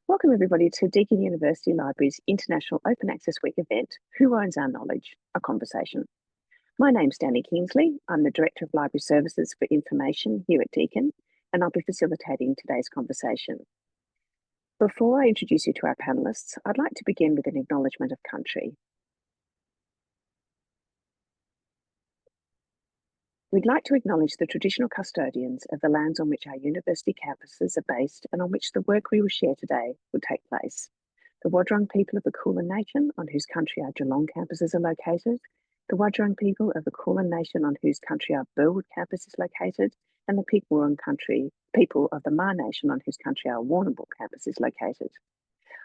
Welcome everybody to Deakin University Library's International Open Access Week event, Who Owns Our Knowledge? A Conversation. My name's Danny Kingsley. I'm the Director of Library Services for Information here at Deakin, and I'll be facilitating today's conversation. Before I introduce you to our panellists, I'd like to begin with an acknowledgement of country. We'd like to acknowledge the traditional custodians of the lands on which our university campuses are based and on which the work we will share today will take place. The Wadrung people of the Kulin Nation, on whose country our Geelong campuses are located, the Wadrung people of the Kulin Nation, on whose country our Burwood campus is located, and the people of the Maar Nation, on whose country our Warrnambool campus is located.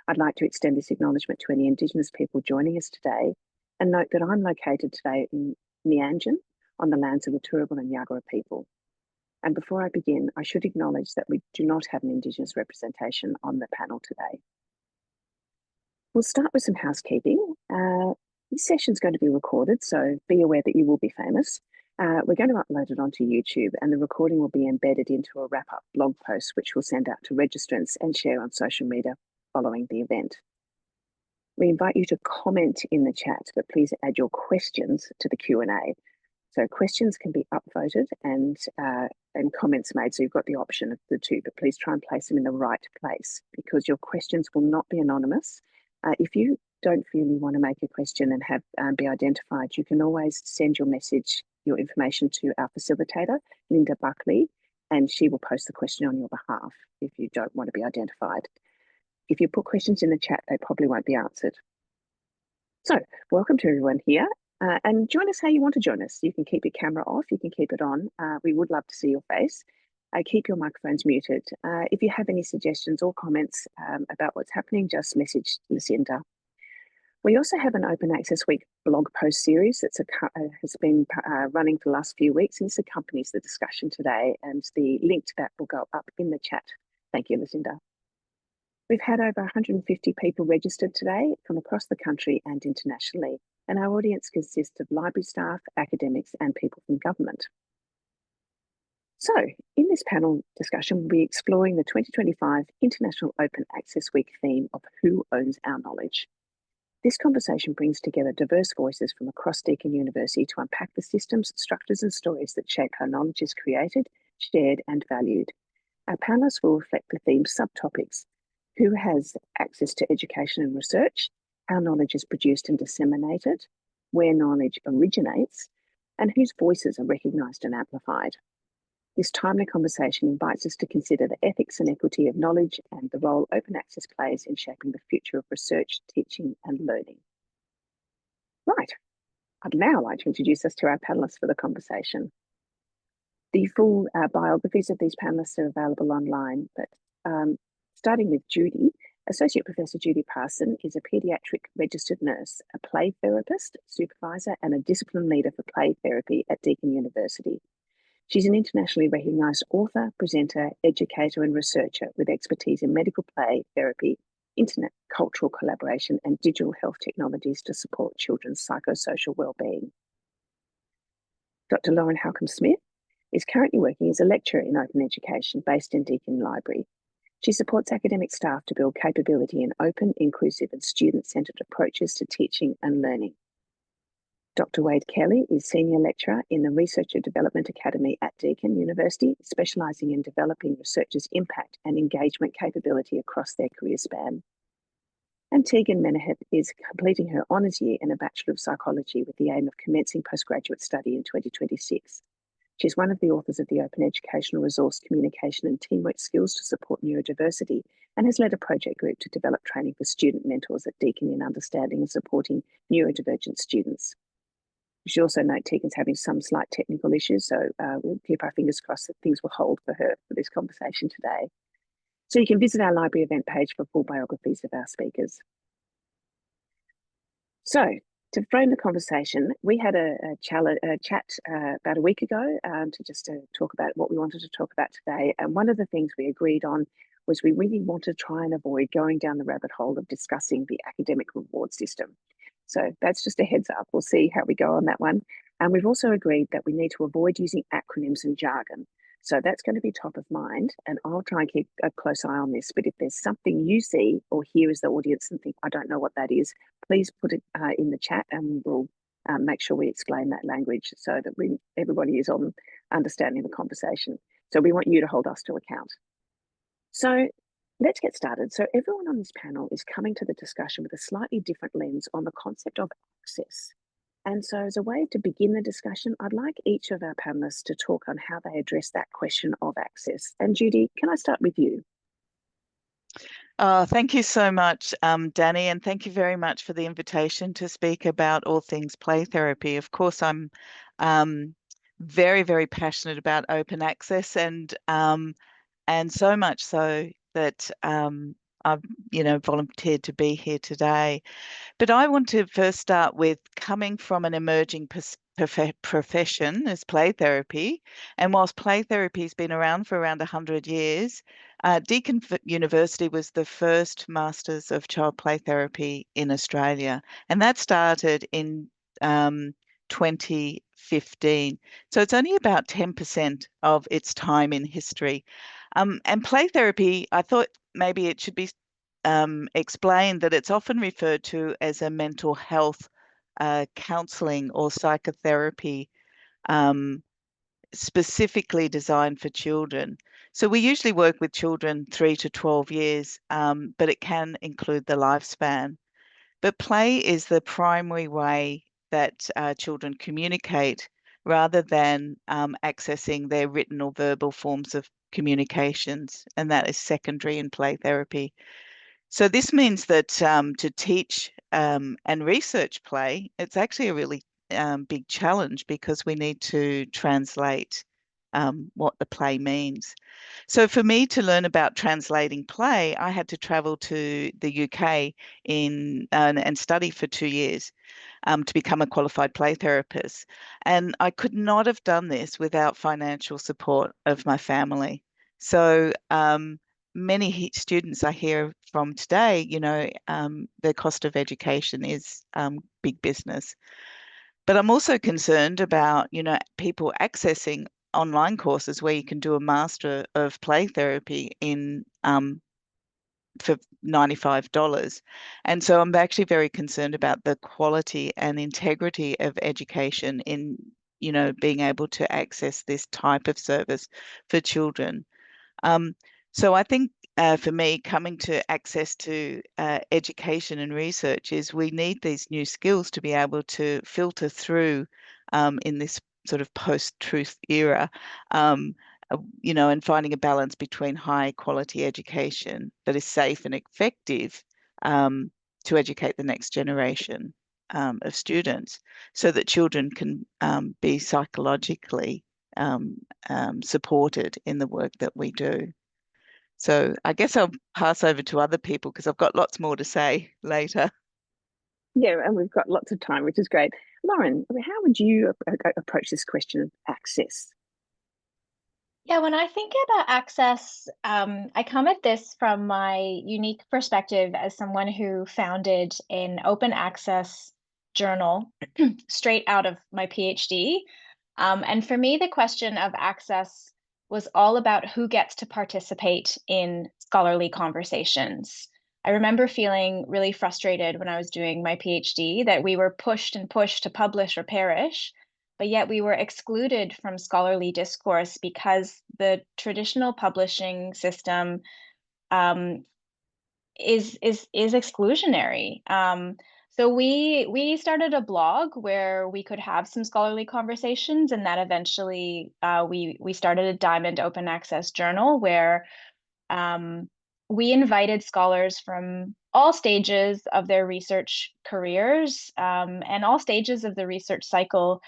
I'd like to extend this acknowledgement to any Indigenous people joining us today, and note that I'm located today in Meanjin, on the lands of the Turrbal and Yagara people. And before I begin, I should acknowledge that we do not have an Indigenous representation on the panel today. We'll start with some housekeeping. This session's going to be recorded, so be aware that you will be famous. We're going to upload it onto YouTube, and the recording will be embedded into a wrap-up blog post, which we'll send out to registrants and share on social media following the event. We invite you to comment in the chat, but please add your questions to the Q&A. So questions can be upvoted and comments made, so you've got the option of the two, but please try and place them in the right place because your questions will not be anonymous. If you don't feel you want to make a question and have be identified, you can always send your message, your information to our facilitator, Linda Buckley, and she will post the question on your behalf if you don't want to be identified. If you put questions in the chat, they probably won't be answered. So welcome to everyone here. And join us how you want to join us. You can keep your camera off, you can keep it on. We would love to see your face. Keep your microphones muted. If you have any suggestions or comments about what's happening, just message Lucinda. We also have an Open Access Week blog post series that has been running for the last few weeks, and this accompanies the discussion today, and the link to that will go up in the chat. Thank you, Lucinda. We've had over 150 people registered today from across the country and internationally, and our audience consists of library staff, academics, and people from government. So, in this panel discussion, we'll be exploring the 2025 International Open Access Week theme of Who Owns Our Knowledge? This conversation brings together diverse voices from across Deakin University to unpack the systems, structures, and stories that shape how knowledge is created, shared, and valued. Our panelists will reflect the theme's subtopics: who has access to education and research, how knowledge is produced and disseminated, where knowledge originates, and whose voices are recognised and amplified. This timely conversation invites us to consider the ethics and equity of knowledge and the role open access plays in shaping the future of research, teaching, and learning. Right, I'd now like to introduce us to our panellists for the conversation. The full biographies of these panellists are available online, but starting with Judi, Associate Professor Judi Parson is a paediatric registered nurse, a play therapist, supervisor, and a discipline leader for play therapy at Deakin University. She's an internationally recognised author, presenter, educator, and researcher with expertise in medical play therapy, internet cultural collaboration, and digital health technologies to support children's psychosocial wellbeing. Dr. Lauren Halcomb-Smith is currently working as a lecturer in open education based in Deakin Library. She supports academic staff to build capability in open, inclusive, and student-centred approaches to teaching and learning. Dr. Wade Kelly is Senior Lecturer in the Research and Development Academy at Deakin University, specialising in developing researchers' impact and engagement capability across their career span. And Teagan Menhenett is completing her honours year in a Bachelor of Psychology with the aim of commencing postgraduate study in 2026. She's one of the authors of the Open Educational Resource Communication and Teamwork Skills to Support Neurodiversity, and has led a project group to develop training for student mentors at Deakin in understanding and supporting neurodivergent students. We should also note Teagan's having some slight technical issues, so we'll keep our fingers crossed that things will hold for her for this conversation today. So you can visit our library event page for full biographies of our speakers. So, to frame the conversation, we had a chat about a week ago to talk about what we wanted to talk about today. And one of the things we agreed on was we really want to try and avoid going down the rabbit hole of discussing the academic reward system. So that's just a heads up. We'll see how we go on that one. And we've also agreed that we need to avoid using acronyms and jargon. So that's going to be top of mind, and I'll try and keep a close eye on this. But if there's something you see or hear as the audience and think, I don't know what that is, please put it in the chat, and we'll make sure we explain that language so that everybody is on understanding the conversation. So we want you to hold us to account. So let's get started. So everyone on this panel is coming to the discussion with a slightly different lens on the concept of access. And so as a way to begin the discussion, I'd like each of our panelists to talk on how they address that question of access. And Judi, can I start with you? Thank you so much, Danny, and thank you very much for the invitation to speak about all things play therapy. Of course, I'm very, very passionate about open access, and so much so that I've volunteered to be here today. But I want to first start with coming from an emerging profession as play therapy. And whilst play therapy has been around for around 100 years, Deakin University was the first Masters of Child Play Therapy in Australia. And that started in 2015. So it's only about 10% of its time in history. And play therapy, I thought maybe it should be explained that it's often referred to as a mental health counselling or psychotherapy specifically designed for children. So we usually work with children 3 to 12 years, but it can include the lifespan. But play is the primary way that children communicate rather than accessing their written or verbal forms of communications, and that is secondary in play therapy. So this means that to teach and research play, it's actually a really big challenge because we need to translate what the play means. So for me to learn about translating play, I had to travel to the UK and study for 2 years to become a qualified play therapist. And I could not have done this without financial support of my family. So many students I hear from today, the cost of education is big business. But I'm also concerned about, people accessing online courses where you can do a Master of Play Therapy in for $95. And so I'm actually very concerned about the quality and integrity of education in, being able to access this type of service for children. So I think for me, coming to access to education and research is we need these new skills to be able to filter through in this sort of post-truth era, and finding a balance between high quality education that is safe and effective to educate the next generation of students so that children can be psychologically supported in the work that we do. So I guess I'll pass over to other people because I've got lots more to say later. Yeah, and we've got lots of time, which is great. Lauren, how would you approach this question of access? Yeah, when I think about access, I come at this from my unique perspective as someone who founded an open access journal straight out of my PhD. And for me, the question of access was all about who gets to participate in scholarly conversations. I remember feeling really frustrated when I was doing my PhD that we were pushed and pushed to publish or perish, but yet we were excluded from scholarly discourse because the traditional publishing system is exclusionary. So we started a blog where we could have some scholarly conversations, and that eventually we started a Diamond Open Access Journal where we invited scholars from all stages of their research careers and all stages of the research cycle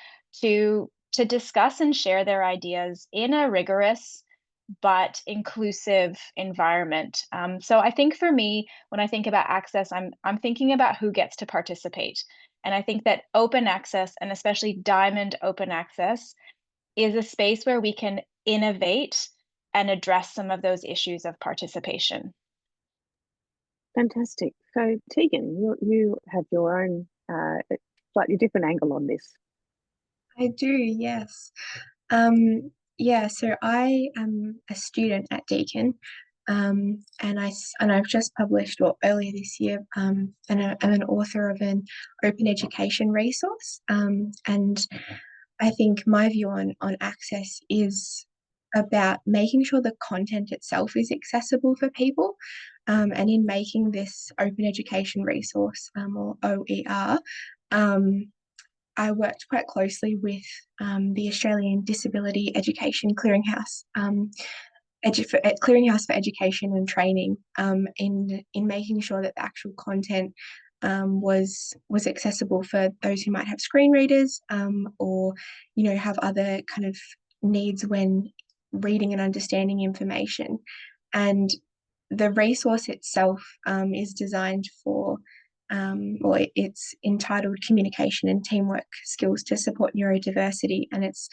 to discuss and share their ideas in a rigorous but inclusive environment. So I think for me, when I think about access, I'm thinking about who gets to participate. And I think that open access, and especially Diamond Open Access, is a space where we can innovate and address some of those issues of participation. Fantastic. So Teagan, you have your own slightly different angle on this. I do, yes. Yeah, so I am a student at Deakin, and I've just published, or earlier this year, and I'm an author of an open education resource. And I think my view on access is about making sure the content itself is accessible for people. And in making this open education resource, or OER, I worked quite closely with the Australian Disability Education Clearinghouse, Clearinghouse for Education and Training, in making sure that the actual content was accessible for those who might have screen readers, or have other kind of needs when reading and understanding information. And the resource itself is designed for, or it's entitled Communication and Teamwork Skills to Support Neurodiversity, and it's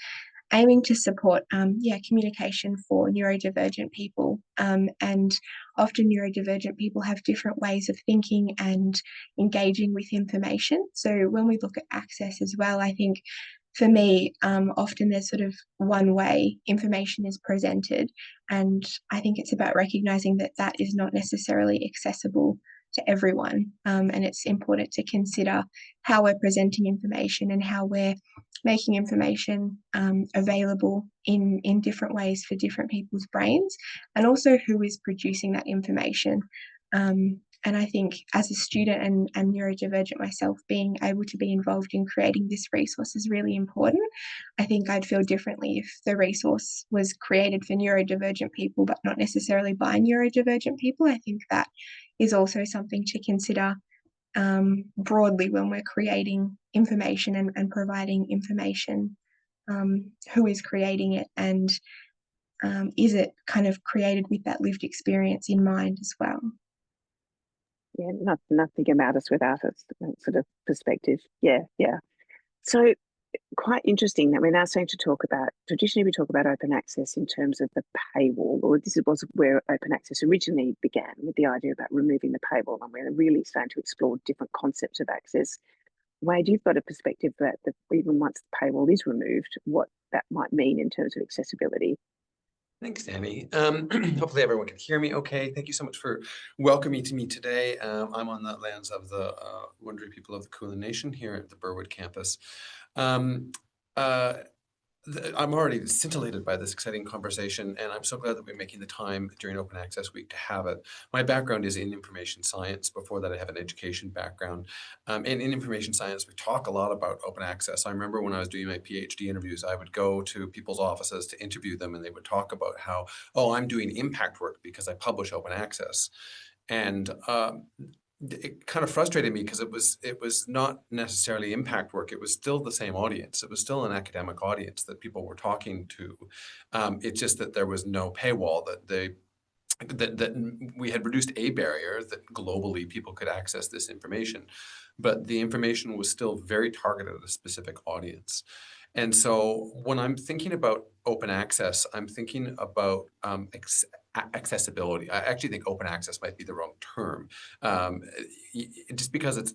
aiming to support communication for neurodivergent people. And often neurodivergent people have different ways of thinking and engaging with information. So when we look at access as well, I think for me, often there's sort of one way information is presented. And I think it's about recognizing that that is not necessarily accessible to everyone. And it's important to consider how we're presenting information and how we're making information available in different ways for different people's brains, and also who is producing that information. And I think as a student and neurodivergent myself, being able to be involved in creating this resource is really important. I think I'd feel differently if the resource was created for neurodivergent people, but not necessarily by neurodivergent people. I think that is also something to consider broadly when we're creating information and providing information. Who is creating it, and is it kind of created with that lived experience in mind as well? Yeah, nothing about us without us, that sort of perspective. Yeah. So quite interesting that we're now starting to talk about, traditionally we talk about open access in terms of the paywall, or this was where open access originally began, with the idea about removing the paywall, and we're really starting to explore different concepts of access. Wade, you've got a perspective that even once the paywall is removed, what that might mean in terms of accessibility. Thanks, Danny. Hopefully everyone can hear me okay. Thank you so much for welcoming me today. I'm on the lands of the Wurundjeri people of the Kulin Nation here at the Burwood campus. I'm already scintillated by this exciting conversation, and I'm so glad that we're making the time during Open Access Week to have it. My background is in information science. Before that, I have an education background. And in information science, we talk a lot about open access. I remember when I was doing my PhD interviews, I would go to people's offices to interview them, and they would talk about how, oh, I'm doing impact work because I publish open access. And it kind of frustrated me because it was not necessarily impact work. It was still the same audience. It was still an academic audience that people were talking to. It's just that there was no paywall, that we had reduced a barrier that globally people could access this information, but the information was still very targeted at a specific audience. And so when I'm thinking about open access, I'm thinking about accessibility. I actually think open access might be the wrong term. Just because it's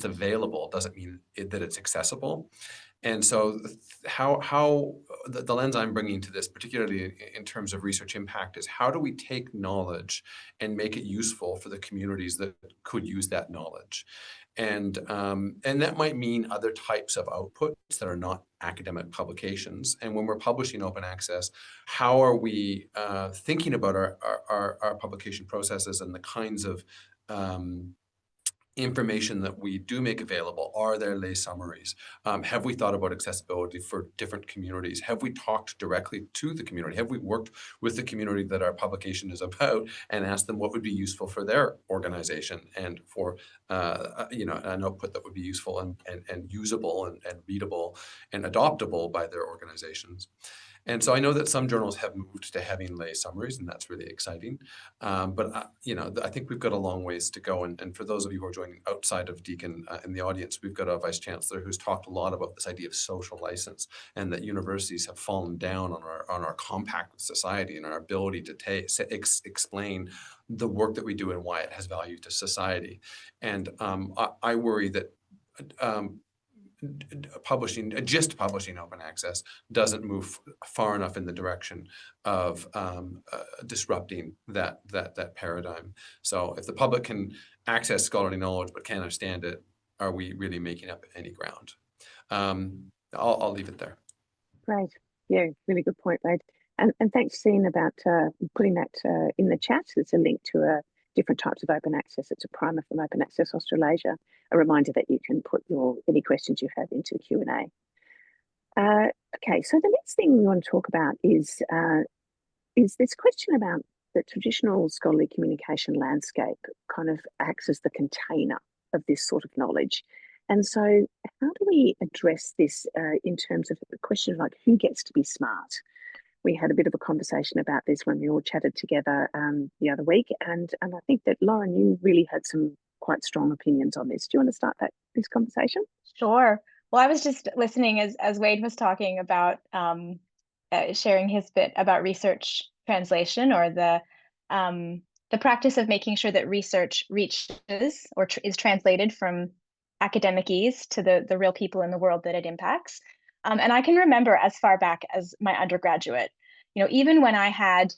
available doesn't mean that it's accessible. And so how the lens I'm bringing to this, particularly in terms of research impact, is how do we take knowledge and make it useful for the communities that could use that knowledge? And that might mean other types of outputs that are not academic publications. And when we're publishing open access, how are we thinking about our publication processes and the kinds of information that we do make available? Are there lay summaries? Have we thought about accessibility for different communities? Have we talked directly to the community? Have we worked with the community that our publication is about and asked them what would be useful for their organization and for an output that would be useful and usable and readable and adoptable by their organizations? And so I know that some journals have moved to having lay summaries, and that's really exciting. But I think we've got a long ways to go. And for those of you who are joining outside of Deakin in the audience, we've got a vice chancellor who's talked a lot about this idea of social license, and that universities have fallen down on our compact with society and our ability to explain the work that we do and why it has value to society. And I worry that just publishing open access doesn't move far enough in the direction of disrupting that paradigm. So if the public can access scholarly knowledge but can't understand it, are we really making up any ground? I'll leave it there. Great. Yeah, really good point, Wade. And thanks, Sean, about putting that in the chat. There's a link to different types of open access. It's a primer from Open Access Australasia. A reminder that you can put any questions you have into the Q&A. Okay, so the next thing we want to talk about is this question about the traditional scholarly communication landscape kind of acts as the container of this sort of knowledge. And so how do we address this in terms of the question of like who gets to be smart? We had a bit of a conversation about this when we all chatted together the other week. And I think that, Lauren, you really had some quite strong opinions on this. Do you want to start this conversation? Sure. Well, I was just listening as Wade was talking about sharing his bit about research translation, or the practice of making sure that research reaches or is translated from academic ease to the real people in the world that it impacts. And I can remember as far back as my undergraduate, even when I had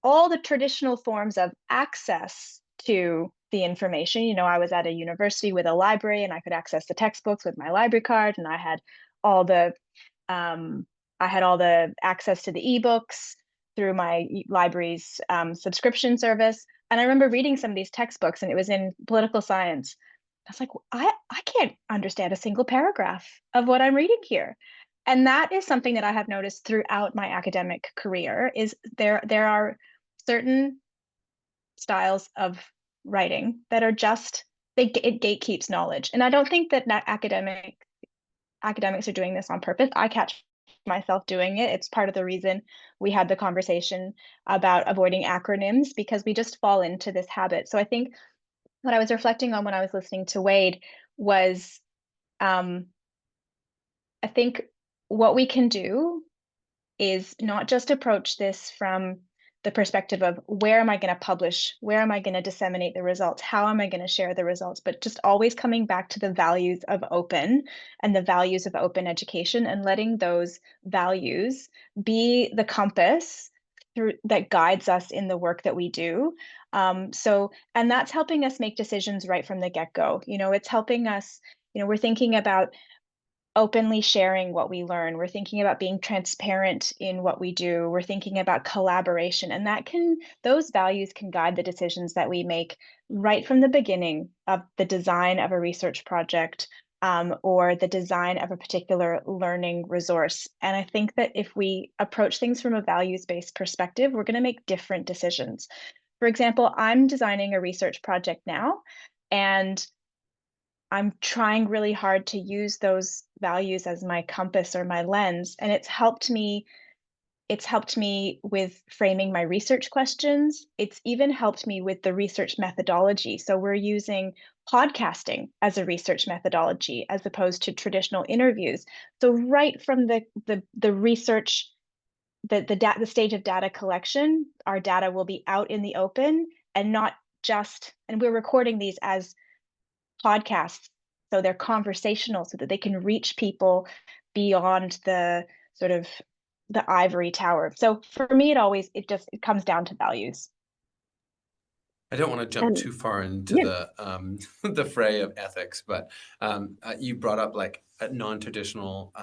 all the traditional forms of access to the information, I was at a university with a library and I could access the textbooks with my library card, and I had all the access to the ebooks through my library's subscription service. And I remember reading some of these textbooks, and it was in political science. I was like, I can't understand a single paragraph of what I'm reading here. And that is something that I have noticed throughout my academic career, is there are certain styles of writing that are just, it gatekeeps knowledge. And I don't think that academics are doing this on purpose. I catch myself doing it. It's part of the reason we had the conversation about avoiding acronyms, because we just fall into this habit. So I think what I was reflecting on when I was listening to Wade was, I think what we can do is not just approach this from the perspective of where am I going to publish, where am I going to disseminate the results, how am I going to share the results, but just always coming back to the values of open and the values of open education, and letting those values be the compass that guides us in the work that we do. And that's helping us make decisions right from the get-go. It's helping us, we're thinking about openly sharing what we learn. We're thinking about being transparent in what we do. We're thinking about collaboration, and those values can guide the decisions that we make right from the beginning of the design of a research project, or the design of a particular learning resource. And I think that if we approach things from a values-based perspective, we're going to make different decisions. For example, I'm designing a research project now, and I'm trying really hard to use those values as my compass or my lens. And it's helped me with framing my research questions. It's even helped me with the research methodology. So we're using podcasting as a research methodology as opposed to traditional interviews. So right from the research, the stage of data collection, our data will be out in the open, and and we're recording these as podcasts, so they're conversational, so that they can reach people beyond the sort of the ivory tower. So for me, it comes down to values. I don't want to jump too far into the fray of ethics, but you brought up like non-traditional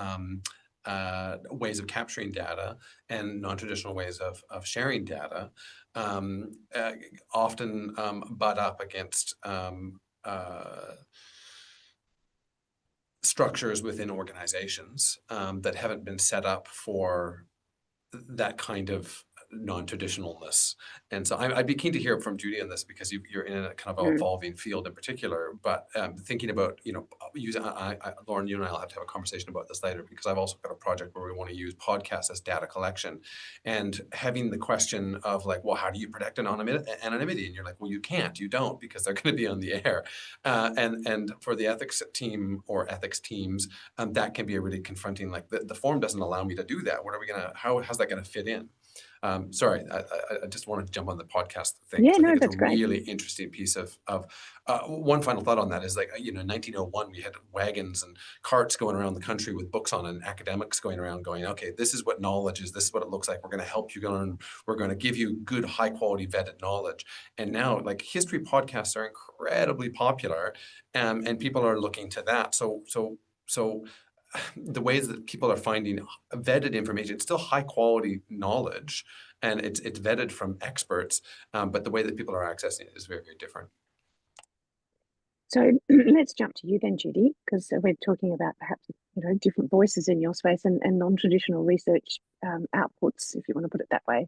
ways of capturing data and non-traditional ways of sharing data, often butt up against structures within organizations that haven't been set up for that kind of non-traditionalness. And so I'd be keen to hear from Judi on this, because you're in a kind of evolving field in particular, but thinking about, Lauren, you and I will have to have a conversation about this later, because I've also got a project where we want to use podcasts as data collection, and having the question of like, well, how do you protect anonymity? And you're like, well, you don't, because they're going to be on the air. And for the ethics team or ethics teams, that can be a really confronting, like the form doesn't allow me to do that. How's that going to fit in? Sorry, I just wanted to jump on the podcast thing, Yeah, because I no, think it's that's a great. really interesting piece of one final thought on that is, like, in 1901, we had wagons and carts going around the country with books on, and academics going around going, okay, this is what knowledge is. This is what it looks like. We're going to help you learn. We're going to give you good, high quality vetted knowledge. And now, like, history podcasts are incredibly popular, and people are looking to that. So the ways that people are finding vetted information, it's still high quality knowledge, and it's vetted from experts, but the way that people are accessing it is very, very different. So let's jump to you then, Judi, because we're talking about perhaps different voices in your space and non-traditional research outputs, if you want to put it that way.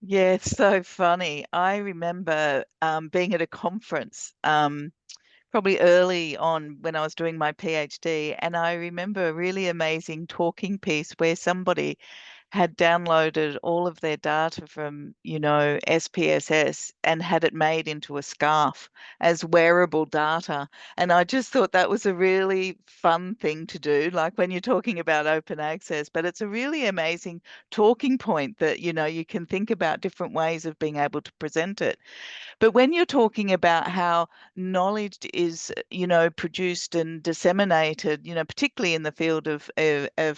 Yeah, it's so funny. I remember being at a conference probably early on when I was doing my PhD, and I remember a really amazing talking piece where somebody had downloaded all of their data from, SPSS and had it made into a scarf as wearable data. And I just thought that was a really fun thing to do, like when you're talking about open access, but it's a really amazing talking point that, you can think about different ways of being able to present it. But when you're talking about how knowledge is, produced and disseminated, particularly in the field of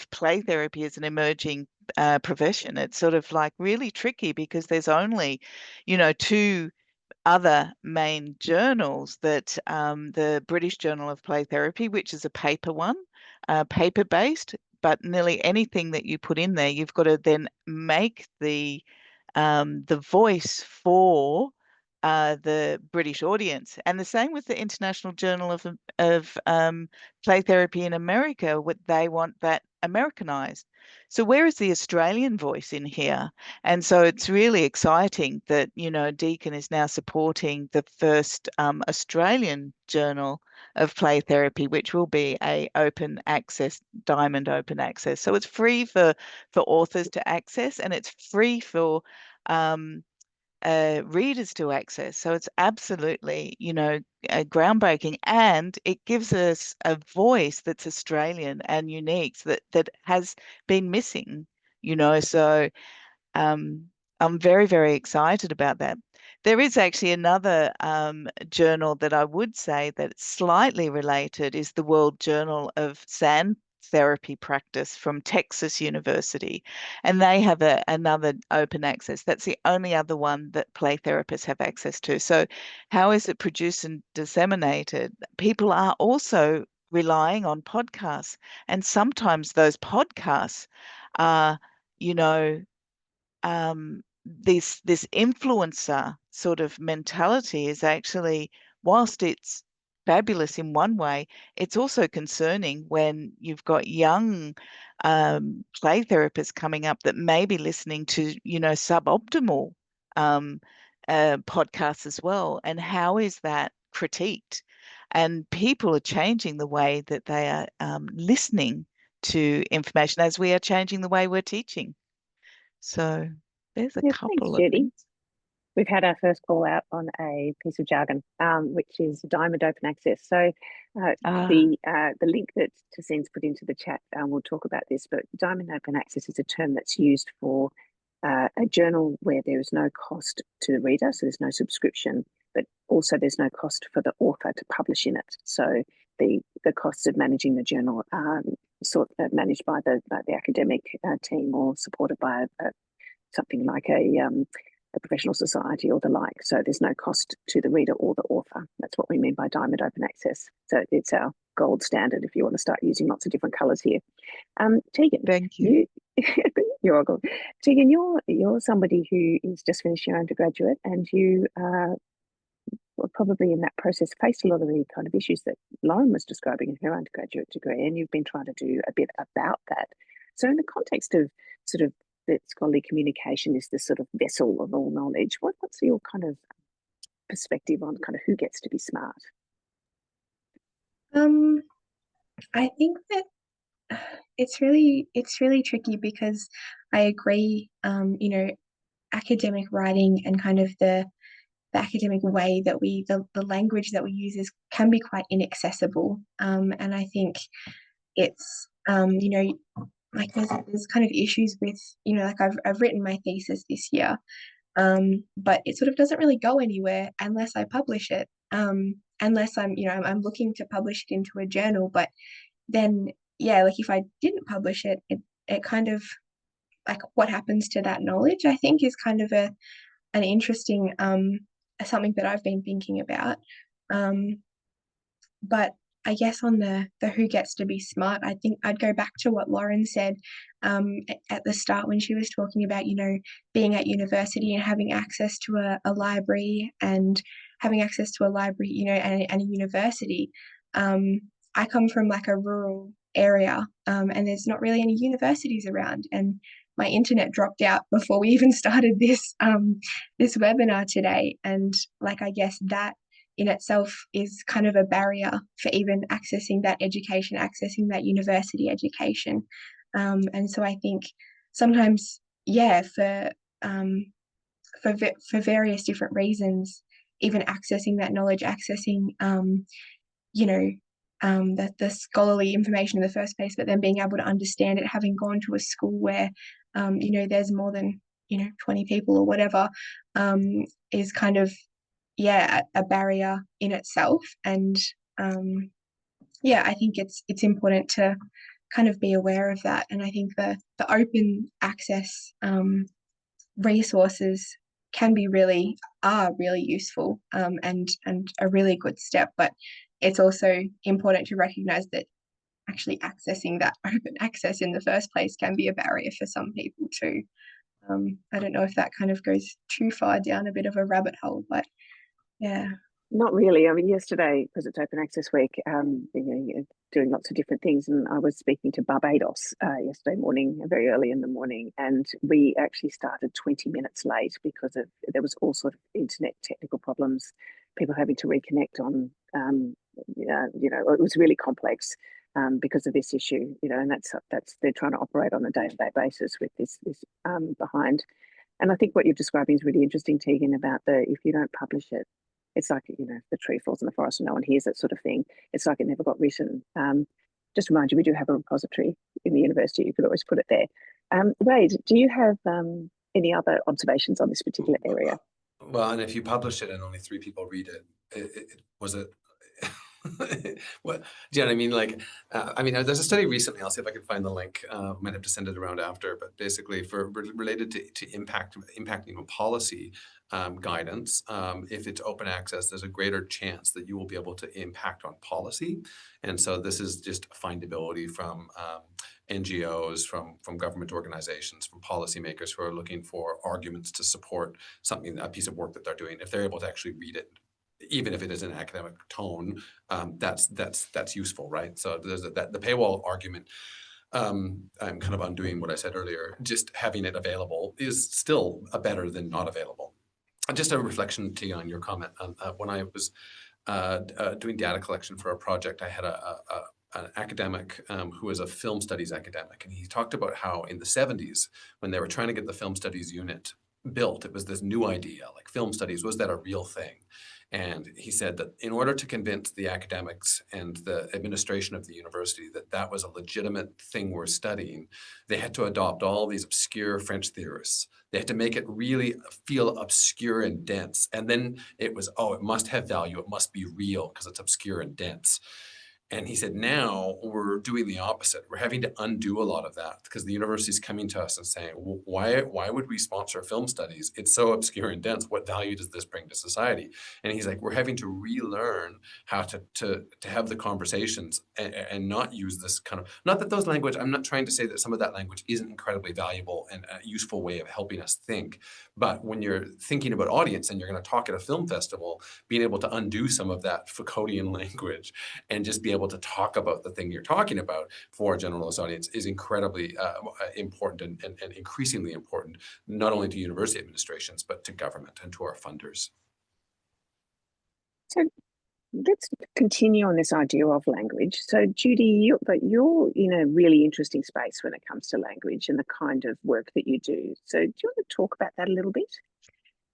play therapy as an emerging profession, it's sort of like really tricky because there's only, two other main journals, that the British Journal of Play Therapy, which is a paper one, paper-based, but nearly anything that you put in there, you've got to then make the voice for the British audience. And the same with the International Journal of Play Therapy in America. What they want that Americanized. So where is the Australian voice in here? And so it's really exciting that, Deakin is now supporting the first Australian Journal of Play Therapy, which will be a open access, diamond open access. So it's free for authors to access, and it's free for readers to access. So it's absolutely, groundbreaking, and it gives us a voice that's Australian and unique, that has been missing, So I'm very, very excited about that. There is actually another journal that I would say that's slightly related, is the World Journal of Sand Therapy Practice from Texas University. And they have another open access. That's the only other one that play therapists have access to. So how is it produced and disseminated? People are also relying on podcasts. And sometimes those podcasts are, this influencer sort of mentality is actually, whilst it's fabulous in one way, it's also concerning when you've got young play therapists coming up that may be listening to, suboptimal podcasts as well. And how is that critiqued? And people are changing the way that they are listening to information, as we are changing the way we're teaching. So there's a couple thanks, of Judi. things. We've had our first call out on a piece of jargon, which is diamond open access. So the link that Tassine's put into the chat, we'll talk about this, but diamond open access is a term that's used for a journal where there is no cost to the reader, so there's no subscription, but also there's no cost for the author to publish in it. So the costs of managing the journal are managed by the academic team, or supported by something like a professional society or the like. So there's no cost to the reader or the author. That's what we mean by diamond open access. So it's our gold standard if you want to start using lots of different colours here. Teagan, thank you. You're welcome. Teagan, you're somebody who is just finished your undergraduate, and you were probably in that process faced a lot of the kind of issues that Lauren was describing in her undergraduate degree, and you've been trying to do a bit about that. So in the context of sort of that scholarly communication is the sort of vessel of all knowledge, what's your kind of perspective on kind of who gets to be smart? I think that it's really tricky, because I agree, academic writing and kind of the academic way that the language that we use can be quite inaccessible. And I think it's, like there's kind of issues with, you know, like I've written my thesis this year, but it sort of doesn't really go anywhere unless I publish it, unless I'm, you know, I'm looking to publish it into a journal. But then, yeah, like if I didn't publish it, it kind of, like, what happens to that knowledge, I think, is kind of an interesting something that I've been thinking about. But I guess on the who gets to be smart, I think I'd go back to what Lauren said at the start when she was talking about, you know, being at university and having access to a library, and having access to a library, you know, and a university. I come from like a rural area, and there's not really any universities around, and my internet dropped out before we even started this this webinar today. And like, I guess that in itself is kind of a barrier for even accessing that education, accessing that university education. And so I think sometimes, yeah, for various different reasons, even accessing that knowledge, accessing, you know, the scholarly information in the first place, but then being able to understand it, having gone to a school where, you know, there's more than, you know, 20 people or whatever, is kind of, yeah, a barrier in itself. And yeah, I think it's important to kind of be aware of that. And I think the open access resources are really useful, and a really good step. But it's also important to recognize that actually accessing that open access in the first place can be a barrier for some people too. I don't know if that kind of goes too far down a bit of a rabbit hole, but yeah. Not really. I mean, yesterday, because it's Open Access Week, you know, doing lots of different things, and I was speaking to Barbados yesterday morning, very early in the morning, and we actually started 20 minutes late because there was all sort of internet technical problems, people having to reconnect on, you know, it was really complex because of this issue, you know, and that's they're trying to operate on a day-to-day basis with this behind. And I think what you're describing is really interesting, Teagan, about if you don't publish it, it's like, you know, the tree falls in the forest and no one hears it sort of thing. It's like it never got written. Just remind you, we do have a repository in the university. You could always put it there. Wade, do you have any other observations on this particular area? Well, and if you publish it and only 3 people read it, was it? What, do you know what I mean? Like, I mean, there's a study recently. I'll see if I can find the link. Might have to send it around after, but basically related to impacting policy guidance. If it's open access, there's a greater chance that you will be able to impact on policy. And so this is just findability from NGOs, from government organizations, from policymakers who are looking for arguments to support a piece of work that they're doing. If they're able to actually read it, even if it is an academic tone, that's useful, right? So there's the paywall argument. I'm kind of undoing what I said earlier. Just having it available is still better than not available. Just a reflection, T, on your comment. When I was doing data collection for a project, I had an academic who was a film studies academic, and he talked about how in the 70s, when they were trying to get the film studies unit built, it was this new idea, like film studies, was that a real thing? And he said that in order to convince the academics and the administration of the university that that was a legitimate thing we're studying, they had to adopt all these obscure French theorists. They had to make it really feel obscure and dense. And then it was, oh, it must have value. It must be real because it's obscure and dense. And he said, now we're doing the opposite. We're having to undo a lot of that because the university is coming to us and saying, well, why would we sponsor film studies? It's so obscure and dense. What value does this bring to society? And he's like, we're having to relearn how to have the conversations and not use this kind of, not that those language, I'm not trying to say that some of that language isn't incredibly valuable and a useful way of helping us think. But when you're thinking about audience and you're going to talk at a film festival, being able to undo some of that Foucauldian language and just be able to talk about the thing you're talking about for a generalist audience is incredibly important and increasingly important, not only to university administrations, but to government and to our funders. So let's continue on this idea of language. So Judi, you're in a really interesting space when it comes to language and the kind of work that you do. So do you want to talk about that a little bit?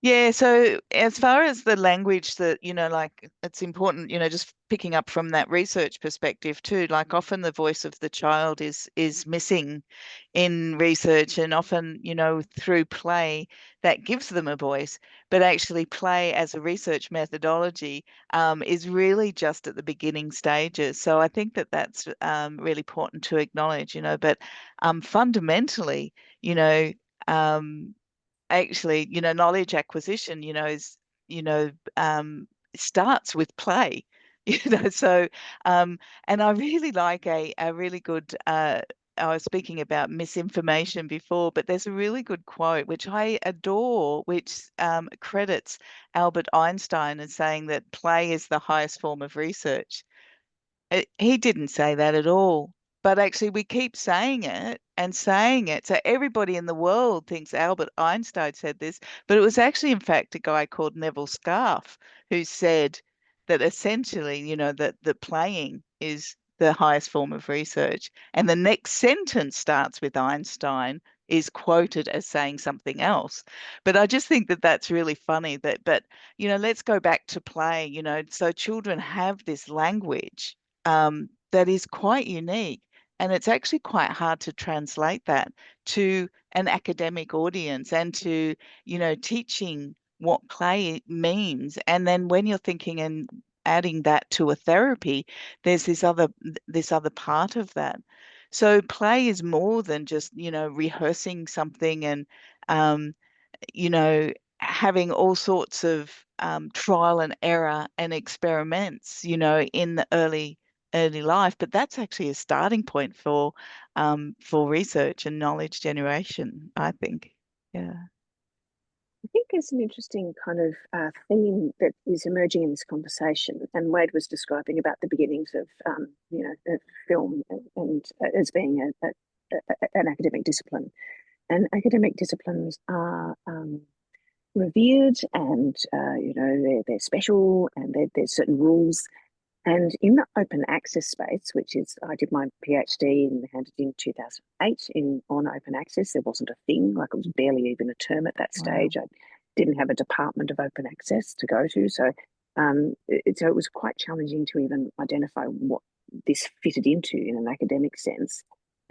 Yeah, so as far as the language that, like it's important, just picking up from that research perspective too, like often the voice of the child is missing in research, and often, through play that gives them a voice, but actually play as a research methodology is really just at the beginning stages. So I think that that's really important to acknowledge, but fundamentally, um, actually, knowledge acquisition, is, you know, um, starts with play, so, and I really like a really good, I was speaking about misinformation before, but there's a really good quote, which I adore, which credits Albert Einstein as saying that play is the highest form of research. He didn't say that at all. But actually, we keep saying it and saying it. So everybody in the world thinks Albert Einstein said this, but it was actually, in fact, a guy called Neville Scarf who said that essentially, that playing is the highest form of research. And the next sentence starts with Einstein is quoted as saying something else. But I just think that that's really funny but, let's go back to play, so children have this language that is quite unique. And it's actually quite hard to translate that to an academic audience and to, teaching what play means. And then when you're thinking and adding that to a therapy, there's this other part of that. So play is more than just, rehearsing something and, um, having all sorts of trial and error and experiments, in the early life, but that's actually a starting point for research and knowledge generation, I think. Yeah. I think there's an interesting kind of theme that is emerging in this conversation, and Wade was describing about the beginnings of, of film and as being an academic discipline. And academic disciplines are revered, and they're special, and there's certain rules. And in the open access space, which is, I did my PhD and handed in 2008 on open access. There wasn't a thing, like it was barely even a term at that stage. I didn't have a department of open access to go to. So, so it was quite challenging to even identify what this fitted into in an academic sense.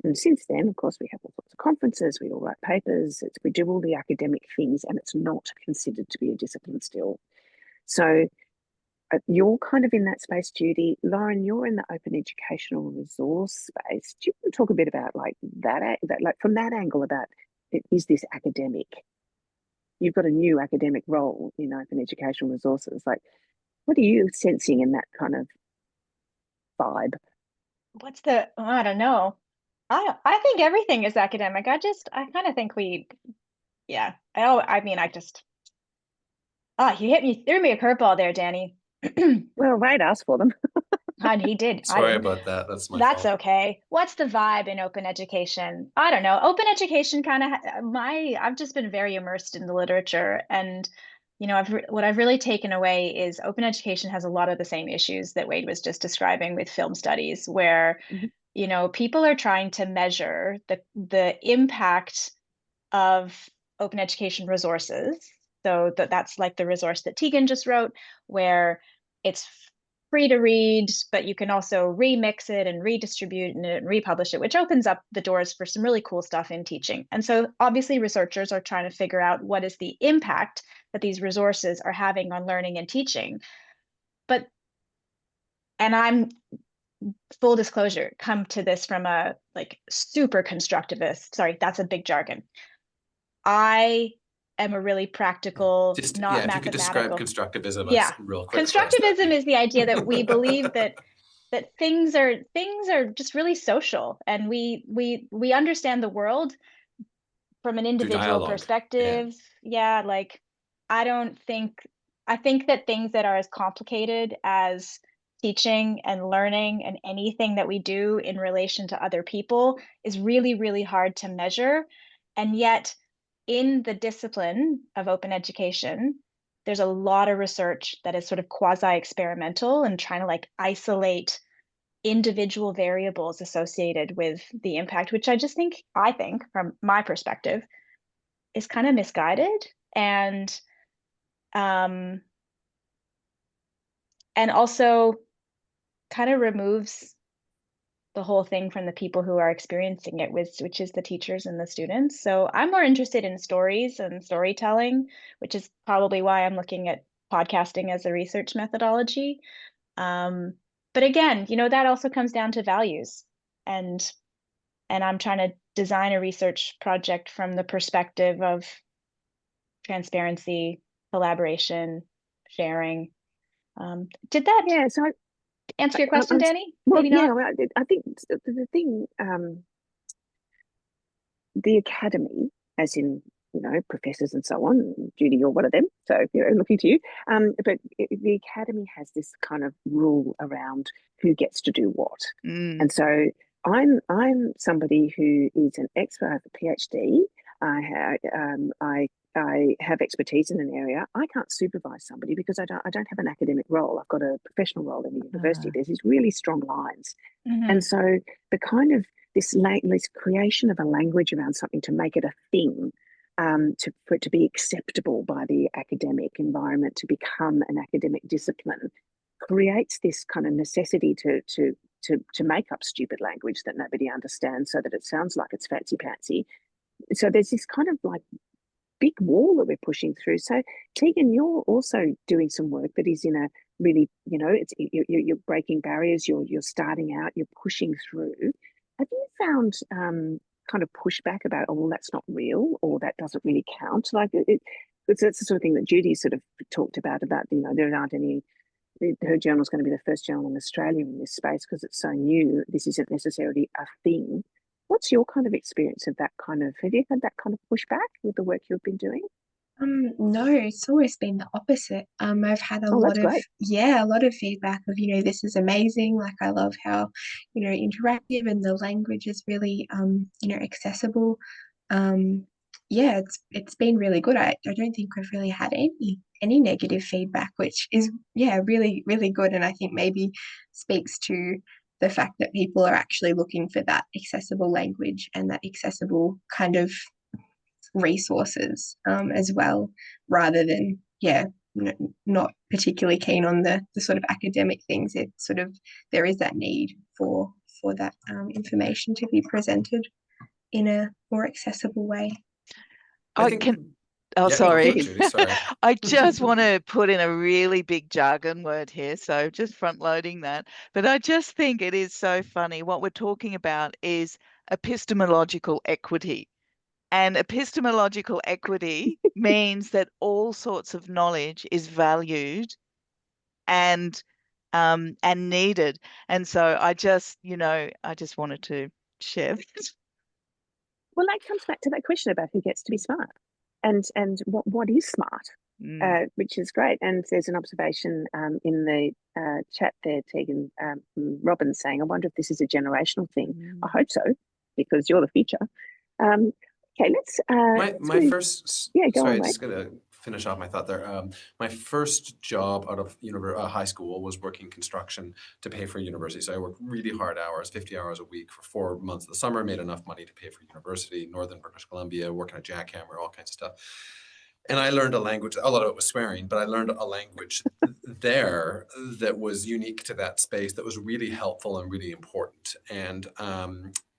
And since then, of course, we have all sorts of conferences, we all write papers, we do all the academic things, and it's not considered to be a discipline still. So you're kind of in that space, Judi. Lauren, you're in the open educational resource space. Do you want to talk a bit about like that like from that angle about, is this academic? You've got a new academic role in open educational resources. Like, what are you sensing in that kind of vibe? I don't know. I think everything is academic. I kind of think yeah. You threw me a curveball there, Danny. Well, Wade asked for them. And he did. Sorry about that. That's my That's fault. okay. What's the vibe in open education? I don't know. Open education kind of I've just been very immersed in the literature, and what I've really taken away is open education has a lot of the same issues that Wade was just describing with film studies, where people are trying to measure the impact of open education resources. So that's like the resource that Teagan just wrote, where it's free to read, but you can also remix it and redistribute and republish it, which opens up the doors for some really cool stuff in teaching. And so obviously researchers are trying to figure out what is the impact that these resources are having on learning and teaching. And I'm, full disclosure, come to this from a like super constructivist. Sorry, that's a big jargon. I am a really practical, If mathematical. you could describe constructivism real quick. Constructivism is the idea that we believe that things are just really social, and we understand the world from an individual perspective. Like I think that things that are as complicated as teaching and learning and anything that we do in relation to other people is really, really hard to measure. And yet in the discipline of open education, there's a lot of research that is sort of quasi-experimental and trying to like isolate individual variables associated with the impact, which I think from my perspective is kind of misguided. And and also kind of removes the whole thing from the people who are experiencing it, which is the teachers and the students. So I'm more interested in stories and storytelling, which is probably why I'm looking at podcasting as a research methodology. But again, that also comes down to values, and I'm trying to design a research project from the perspective of transparency, collaboration, sharing. Did that answer your question, Danny? Well, Maybe not? yeah, well, I think the thing, the academy, as in, professors and so on, Judi, you're one of them, so, looking to you. But the academy has this kind of rule around who gets to do what. And so I'm somebody who is an expert, I have a PhD. I have expertise in an area. I can't supervise somebody because I don't have an academic role. I've got a professional role in the university. There's these really strong lines. And so the kind of this creation of a language around something to make it a thing, for it to be acceptable by the academic environment, to become an academic discipline, creates this kind of necessity to make up stupid language that nobody understands so that it sounds like it's fancy pantsy. So there's this kind of like big wall that we're pushing through. So Teagan, you're also doing some work that is in a really, you're breaking barriers, you're starting out, you're pushing through. Have you found kind of pushback about, oh, well, that's not real, or that doesn't really count? Like that's the sort of thing that Judi sort of talked about, there aren't any, her journal is going to be the first journal in Australia in this space because it's so new. This isn't necessarily a thing. What's your kind of experience of that kind of, have you had that kind of pushback with the work you've been doing? No, it's always been the opposite. I've had a lot of feedback of, this is amazing. Like, I love how, interactive, and the language is really, accessible. It's been really good. I don't think we've really had any negative feedback, which is, really, really good. And I think maybe speaks to the fact that people are actually looking for that accessible language and that accessible kind of resources as well, rather than not particularly keen on the sort of academic things. It's sort of, there is that need for that information to be presented in a more accessible way. Sorry. Judi, sorry. I just want to put in a really big jargon word here, so just front loading that. But I just think it is so funny. What we're talking about is epistemological equity. And epistemological equity means that all sorts of knowledge is valued and needed. And so I just wanted to share this. Well, that comes back to that question about who gets to be smart, and what is smart, which is great. And there's an observation in the chat there, Teagan, Robin saying, I wonder if this is a generational thing. I hope so, because you're the future. Okay, let's. Just gonna finish off my thought there. My first job out of high school was working construction to pay for university. So I worked really hard hours, 50 hours a week for 4 months of the summer, made enough money to pay for university, Northern British Columbia, working at jackhammer, all kinds of stuff. And I learned a language, a lot of it was swearing, but I learned a language there that was unique to that space, that was really helpful and really important. And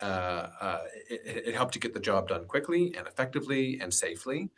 it helped to get the job done quickly and effectively and safely.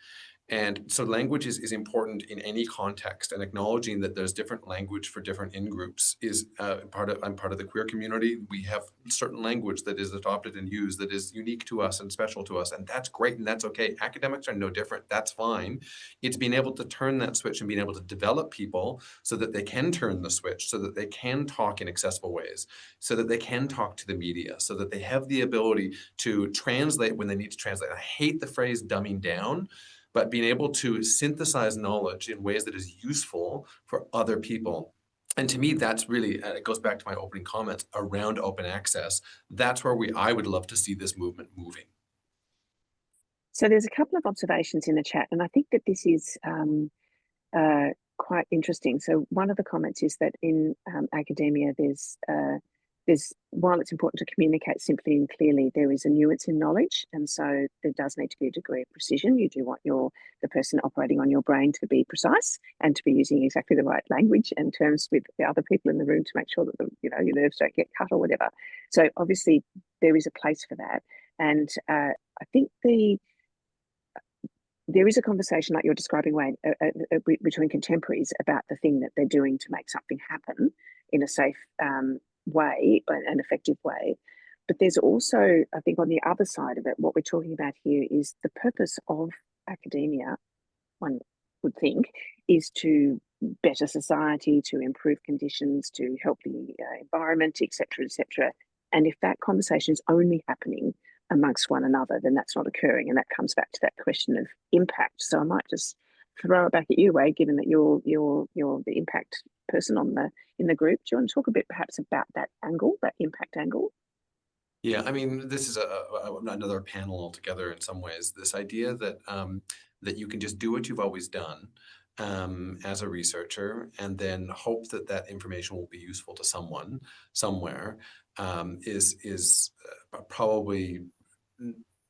And so language is important in any context, and acknowledging that there's different language for different in-groups is I'm part of the queer community. We have certain language that is adopted and used that is unique to us and special to us, and that's great and that's okay. Academics are no different. That's fine. It's being able to turn that switch and being able to develop people so that they can turn the switch, so that they can talk in accessible ways, so that they can talk to the media, so that they have the ability to translate when they need to translate. I hate the phrase dumbing down, but being able to synthesize knowledge in ways that is useful for other people. And to me, that's really, it goes back to my opening comments around open access. That's where I would love to see this movement moving. So there's a couple of observations in the chat, and I think that this is quite interesting. So one of the comments is that in academia, there's while it's important to communicate simply and clearly, there is a nuance in knowledge, and so there does need to be a degree of precision. You do want the person operating on your brain to be precise and to be using exactly the right language and terms with the other people in the room to make sure that your nerves don't get cut or whatever. So obviously there is a place for that, and I think there is a conversation like you're describing, Wayne, between contemporaries about the thing that they're doing to make something happen in a safe way, an effective way. But there's also, I think, on the other side of it, what we're talking about here is the purpose of academia, one would think, is to better society, to improve conditions, to help the environment, etc., etc. And if that conversation is only happening amongst one another, then that's not occurring, and that comes back to that question of impact. So I might just throw it back at you, Wade, given that you're the impact person in the group. Do you want to talk a bit perhaps about that angle, that impact angle? Yeah, I mean, this is another panel altogether in some ways. This idea that that you can just do what you've always done as a researcher, and then hope that that information will be useful to someone somewhere is probably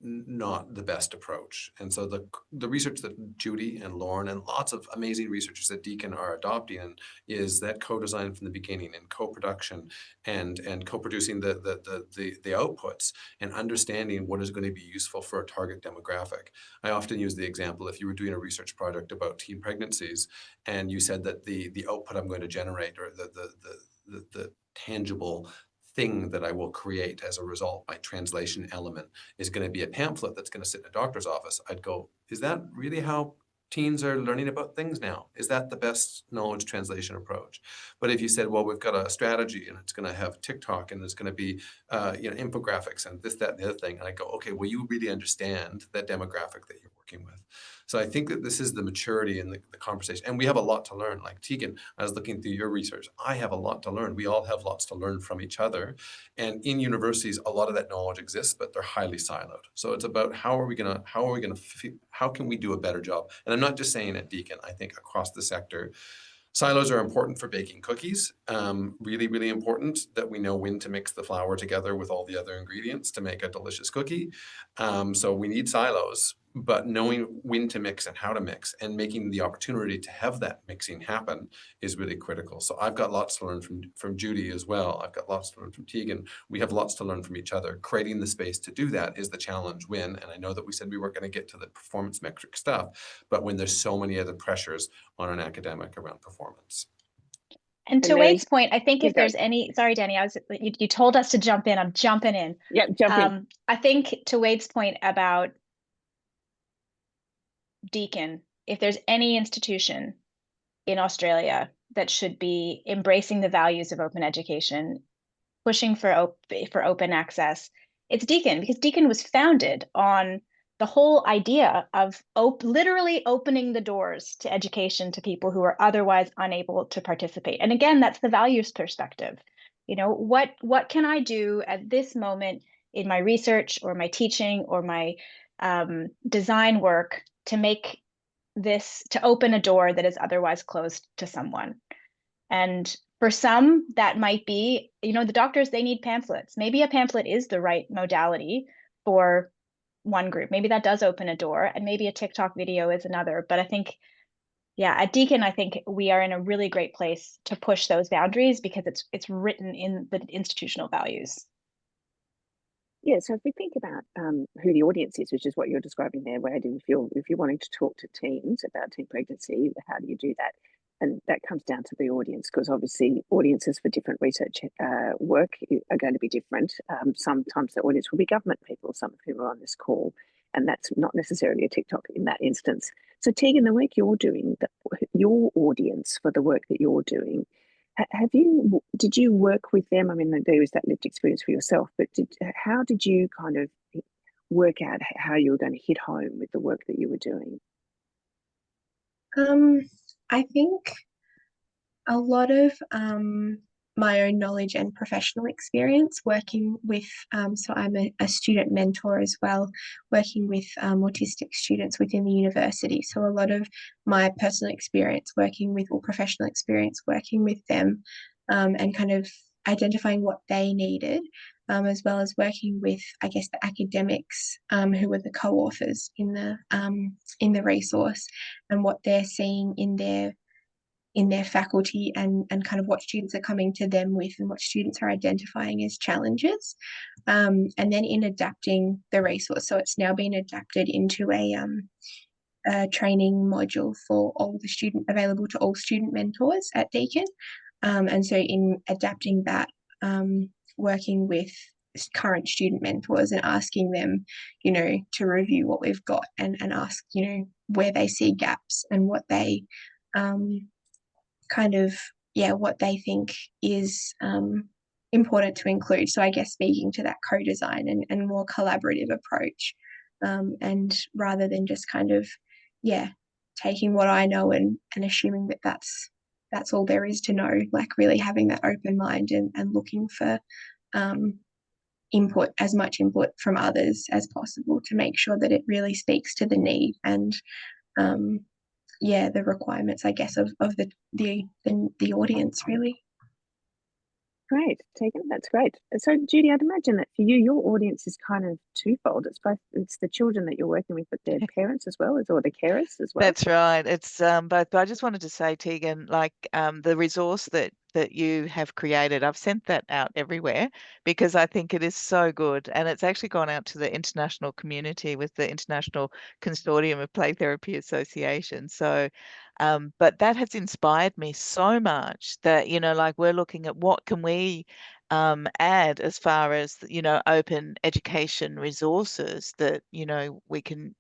not the best approach. And so the research that Judi and Lauren and lots of amazing researchers at Deakin are adopting is that co-design from the beginning, and co-production, and co-producing the outputs, and understanding what is going to be useful for a target demographic. I often use the example, if you were doing a research project about teen pregnancies, and you said that the output I'm going to generate, or the tangible thing that I will create as a result, my translation element, is going to be a pamphlet that's going to sit in a doctor's office, I'd go, is that really how teens are learning about things now? Is that the best knowledge translation approach? But if you said, well, we've got a strategy, and it's going to have TikTok, and it's going to be infographics, and this, that, and the other thing, and I go, okay, well, you really understand that demographic that you're working with. So I think that this is the maturity in the conversation. And we have a lot to learn. Like Teagan, I was looking through your research. I have a lot to learn. We all have lots to learn from each other. And in universities, a lot of that knowledge exists, but they're highly siloed. So it's about how can we do a better job? And I'm not just saying at Deakin, I think across the sector, silos are important for baking cookies. Really, really important that we know when to mix the flour together with all the other ingredients to make a delicious cookie. So we need silos, but knowing when to mix and how to mix, and making the opportunity to have that mixing happen is really critical. So I've got lots to learn from Judi as well. I've got lots to learn from Teagan. We have lots to learn from each other. Creating the space to do that is the challenge and I know that we said we weren't going to get to the performance metric stuff, but when there's so many other pressures on an academic around performance. And to Wade's point, I think if there's any, sorry, Danny, you told us to jump in. I'm jumping in. Yeah, jump in. I think to Wade's point about Deakin, if there's any institution in Australia that should be embracing the values of open education, pushing for open access, it's Deakin, because Deakin was founded on the whole idea of literally opening the doors to education to people who are otherwise unable to participate. And again, that's the values perspective. What can I do at this moment in my research or my teaching or my design work to open a door that is otherwise closed to someone? And for some, that might be, the doctors, they need pamphlets. Maybe a pamphlet is the right modality for one group. Maybe that does open a door, and maybe a TikTok video is another. But I think, at Deakin, I think we are in a really great place to push those boundaries because it's written in the institutional values. Yeah, so if we think about who the audience is, which is what you're describing there, Wade, and if you're wanting to talk to teens about teen pregnancy, how do you do that? And that comes down to the audience, because obviously audiences for different research work are going to be different. Sometimes the audience will be government people, some of whom are on this call, and that's not necessarily a TikTok in that instance. So Teagan, the work you're doing, your audience for the work that you're doing, did you work with them? I mean, there is that lived experience for yourself, but how did you kind of work out how you were going to hit home with the work that you were doing? I think a lot of my own knowledge and professional experience working with, so I'm a student mentor as well, working with autistic students within the university. So a lot of my personal experience working with, or professional experience working with them, and kind of identifying what they needed, as well as working with, I guess, the academics who were the co-authors in the resource, and what they're seeing in their faculty, and kind of what students are coming to them with, and what students are identifying as challenges. And then in adapting the resource, so it's now been adapted into a training module for all the student, available to all student mentors at Deakin. And so in adapting that, working with current student mentors and asking them, to review what we've got, and ask, where they see gaps, and what they what they think is important to include. So I guess speaking to that co-design and more collaborative approach, and rather than just kind of, taking what I know and assuming that that's all there is to know, like really having that open mind and looking for input, as much input from others as possible, to make sure that it really speaks to the need and the requirements, I guess, of the audience, really. Great, Teagan, that's great. So, Judi, I'd imagine that for you, your audience is kind of twofold. It's the children that you're working with, but their parents as well, or the carers as well. That's right. It's both. But I just wanted to say, Teagan, like the resource that you have created, I've sent that out everywhere because I think it is so good, and it's actually gone out to the international community with the International Consortium of Play Therapy Association. So, but that has inspired me so much that, like we're looking at what can we add as far as, open education resources that, we can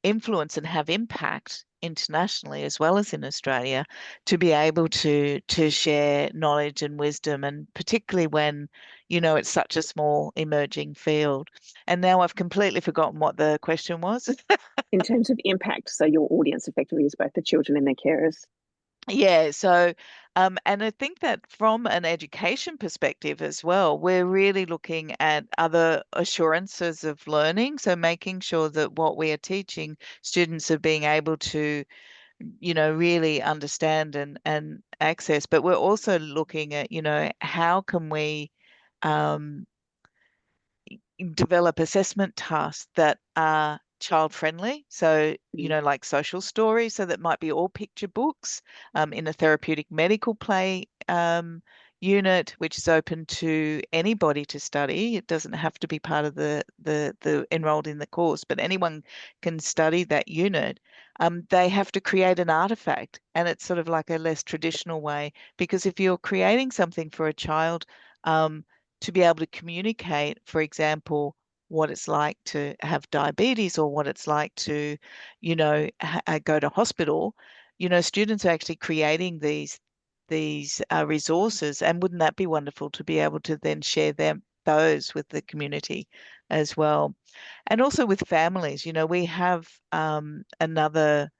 influence and have impact internationally as well as in Australia, to be able to share knowledge and wisdom, and particularly when, it's such a small emerging field. And now I've completely forgotten what the question was. In terms of impact, so your audience effectively is both the children and their carers. Yeah, so and I think that from an education perspective as well, we're really looking at other assurances of learning. So making sure that what we are teaching students are being able to, really understand and access. But we're also looking at, how can we develop assessment tasks that are child friendly. So, like social stories, so that might be all picture books in a therapeutic medical play unit, which is open to anybody to study. It doesn't have to be part of the enrolled in the course, but anyone can study that unit. They have to create an artifact, and it's sort of like a less traditional way, because if you're creating something for a child, to be able to communicate, for example, what it's like to have diabetes, or what it's like to, go to hospital, students are actually creating these resources, and wouldn't that be wonderful to be able to then share those with the community as well. And also with families, we have another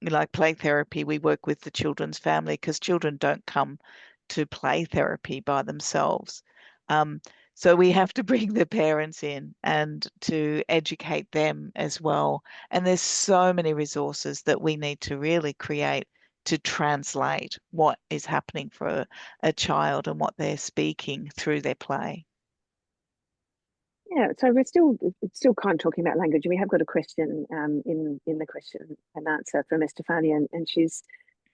like play therapy. We work with the children's family because children don't come to play therapy by themselves. So we have to bring the parents in and to educate them as well. And there's so many resources that we need to really create to translate what is happening for a child and what they're speaking through their play. Yeah, so we're still kind of talking about language, and we have got a question in the question and answer from Estefania, and she's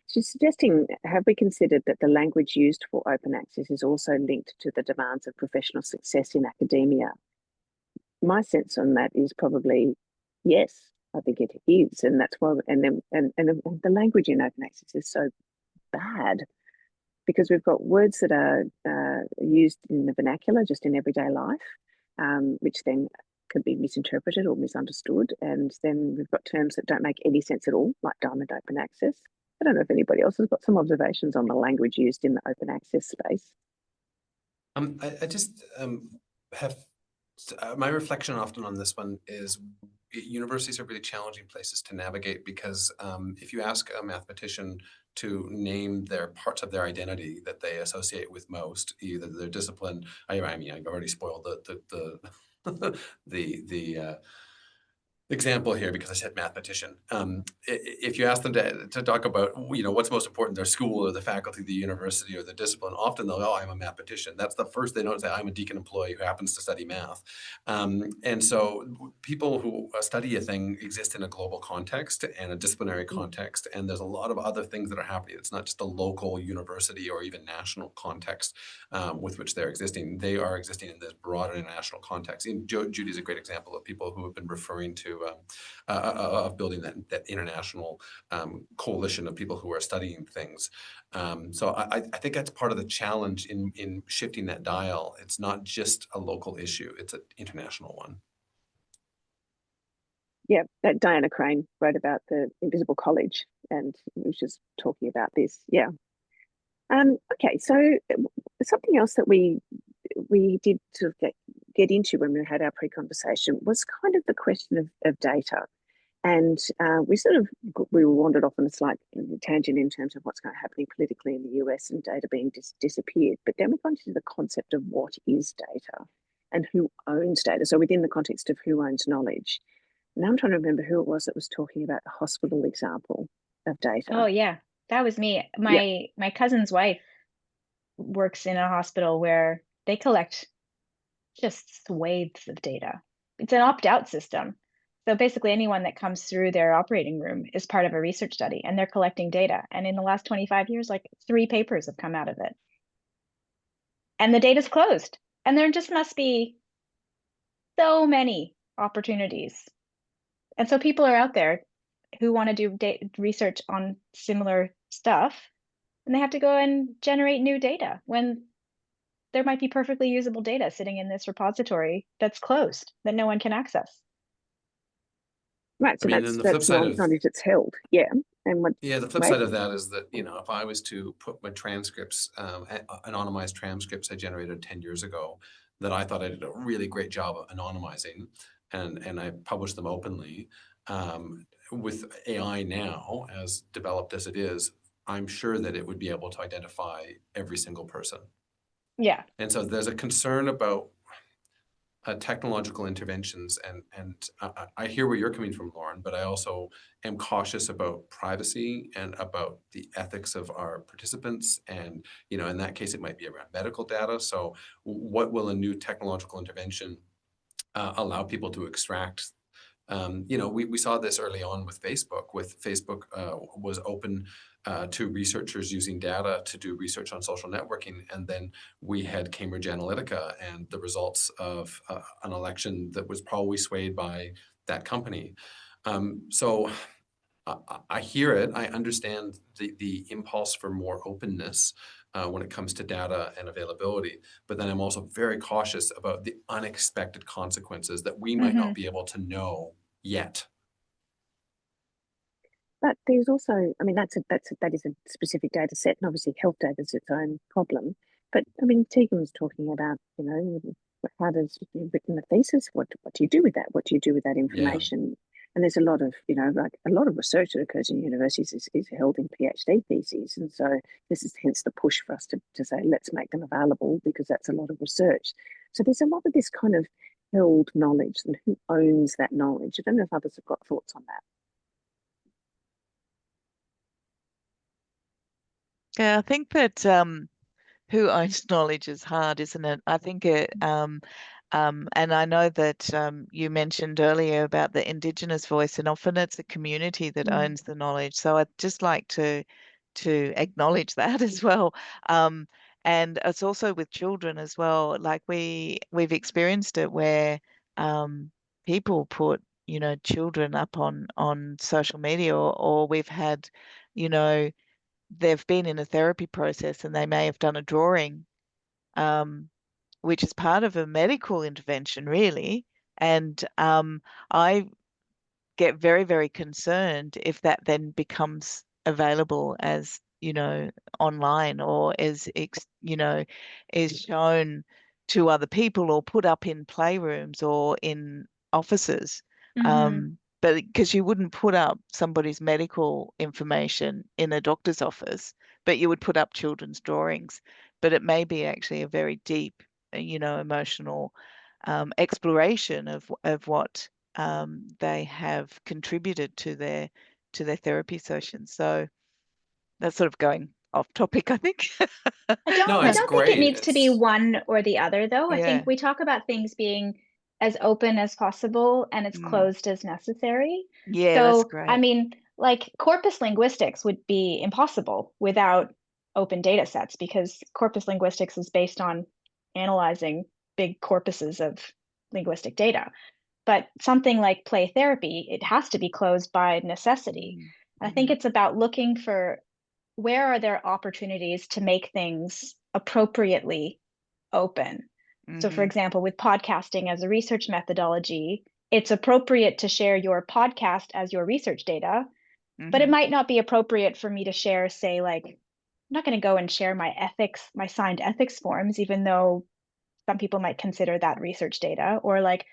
suggesting, have we considered that the language used for open access is also linked to the demands of professional success in academia? My sense on that is probably yes. I think it is, and that's why. And the language in open access is so bad because we've got words that are used in the vernacular, just in everyday life, which then could be misinterpreted or misunderstood, and then we've got terms that don't make any sense at all, like diamond open access. I don't know if anybody else has got some observations on the language used in the open access space. I just have my reflection often on this one is universities are really challenging places to navigate because if you ask a mathematician to name their parts of their identity that they associate with most, either their discipline, I've already spoiled the example here because I said mathematician. If you ask them to talk about, what's most important, their school or the faculty, the university or the discipline, often they'll go, oh, I'm a mathematician. That's the first they notice, that I'm a Deakin employee who happens to study math. And so people who study a thing exist in a global context and a disciplinary context. And there's a lot of other things that are happening. It's not just a local university or even national context with which they're existing. They are existing in this broader international context. And Judi is a great example of people who have been referring to of building that international coalition of people who are studying things. So I think that's part of the challenge in shifting that dial. It's not just a local issue, it's an international one. Yeah, that Diana Crane wrote about the Invisible College and was just talking about this. Yeah. Okay, so something else that we did sort of get into when we had our pre-conversation was kind of the question of data. And we wandered off on a slight tangent in terms of what's going to happen politically in the US and data being disappeared. But then we got into the concept of what is data and who owns data. So within the context of who owns knowledge. Now I'm trying to remember who it was that was talking about the hospital example of data. Oh yeah, that was me. My cousin's wife works in a hospital where they collect just swathes of data. It's an opt-out system. So basically anyone that comes through their operating room is part of a research study and they're collecting data. And in the last 25 years, like 3 papers have come out of it. And the data's closed. And there just must be so many opportunities. And so people are out there who want to do research on similar stuff, and they have to go and generate new data when there might be perfectly usable data sitting in this repository that's closed, that no one can access. Right, so that's knowledge that's held, yeah. And the flip side of that is that, if I was to put my transcripts, anonymized transcripts I generated 10 years ago, that I thought I did a really great job of anonymizing, and I published them openly, with AI now, as developed as it is, I'm sure that it would be able to identify every single person. Yeah. And so there's a concern about technological interventions, and I hear where you're coming from, Lauren, but I also am cautious about privacy and about the ethics of our participants. And, in that case, it might be around medical data. So what will a new technological intervention allow people to extract? We saw this early on with Facebook. Facebook was open to researchers using data to do research on social networking. And then we had Cambridge Analytica and the results of an election that was probably swayed by that company. So I hear it. I understand the impulse for more openness when it comes to data and availability. But then I'm also very cautious about the unexpected consequences that we might not be able to know yet. But there's also, that is a specific data set, and obviously health data is its own problem. But Teagan was talking about, how does written the thesis? What do you do with that? What do you do with that information? Yeah. And there's a lot of, a lot of research that occurs in universities is held in PhD theses, and so this is hence the push for us to say let's make them available, because that's a lot of research. So there's a lot of this kind of held knowledge, and who owns that knowledge? I don't know if others have got thoughts on that. Yeah, I think that who owns knowledge is hard, isn't it? I think it, and I know that you mentioned earlier about the Indigenous voice, and often it's a community that owns the knowledge. So I'd just like to acknowledge that as well. And it's also with children as well. Like we've experienced it where people put, children up on social media, or we've had, they've been in a therapy process and they may have done a drawing, which is part of a medical intervention, really. And I get very, very concerned if that then becomes available as, online, or as, is shown to other people or put up in playrooms or in offices. But because you wouldn't put up somebody's medical information in a doctor's office, but you would put up children's drawings. But it may be actually a very deep, emotional exploration of what they have contributed to their therapy sessions. So that's sort of going off topic, I think. I No, don't it's think it great. needs to be It's one or the other, though. I Yeah. think we talk about things being as open as possible and as Mm. closed as necessary. Yeah, that's So, I great. mean, like corpus linguistics would be impossible without open data sets, because corpus linguistics is based on analyzing big corpuses of linguistic data. But something like play therapy, it has to be closed by necessity. Mm. I think it's about looking for where are there opportunities to make things appropriately open. So, for Mhm. example, with podcasting as a research methodology, it's appropriate to share your podcast as your research data, but it Mhm. might not be appropriate for me to share, say, like, I'm not going to go and share my signed ethics forms, even though some people might consider that research data. Or like,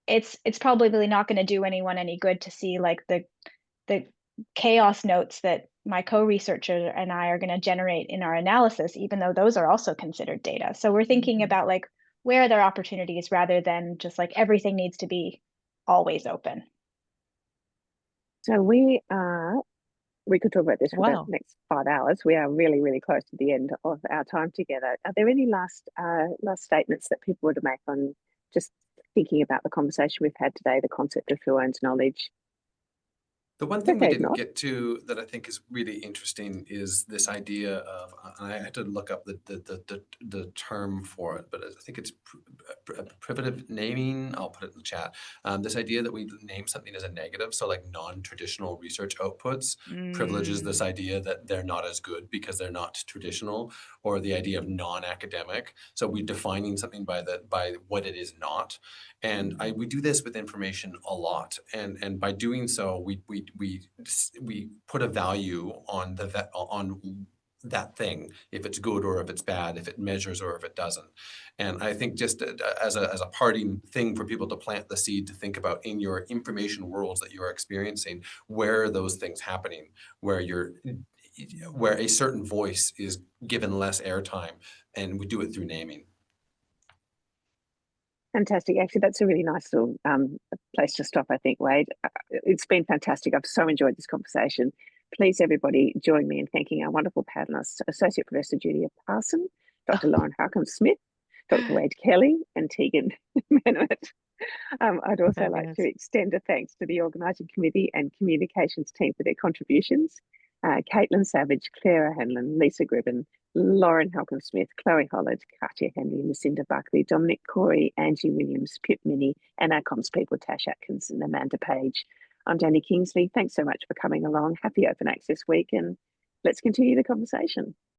it's probably really not going to do anyone any good to see like the chaos notes that my co-researcher and I are going to generate in our analysis, even though those are also considered data. So we're thinking Mhm. about like, where are there opportunities rather than just like everything needs to be always open. So we could talk about this for Wow. the next 5 hours. We are really, really close to the end of our time together. Are there any last statements that people would make on just thinking about the conversation we've had today, the concept of who owns knowledge? The one thing we Okay, didn't not. get to that I think is really interesting is this idea of, and I had to look up the term for it, but I think it's privative naming. I'll put it in the chat. This idea that we name something as a negative, so like non-traditional research outputs, privileges this idea that they're not as good because they're not traditional, or the idea of non-academic. So we're defining something by what it is not. And we do this with information a lot, and by doing so, we put a value on that thing, if it's good or if it's bad, if it measures or if it doesn't. And I think just as a parting thing for people to plant the seed to think about in your information worlds that you are experiencing, where are those things happening, where a certain voice is given less airtime, and we do it through naming. Fantastic. Actually, that's a really nice little place to stop, I think, Wade. It's been fantastic. I've so enjoyed this conversation. Please, everybody, join me in thanking our wonderful panellists, Associate Professor Judi of Parson, Dr. Lauren Halcomb-Smith, Dr. Wade Kelly, and Teagan Menhenett. I'd also like to extend a thanks to the organising committee and communications team for their contributions. Caitlin Savage, Clara Hanlon, Lisa Gribben, Lauren Halcomb-Smith, Chloe Hollard, Katia Henry, Lucinda Buckley, Dominic Corey, Angie Williams, Pip Minnie, and our comms people, Tash Atkins and Amanda Page. I'm Danny Kingsley. Thanks so much for coming along. Happy Open Access Week, and let's continue the conversation.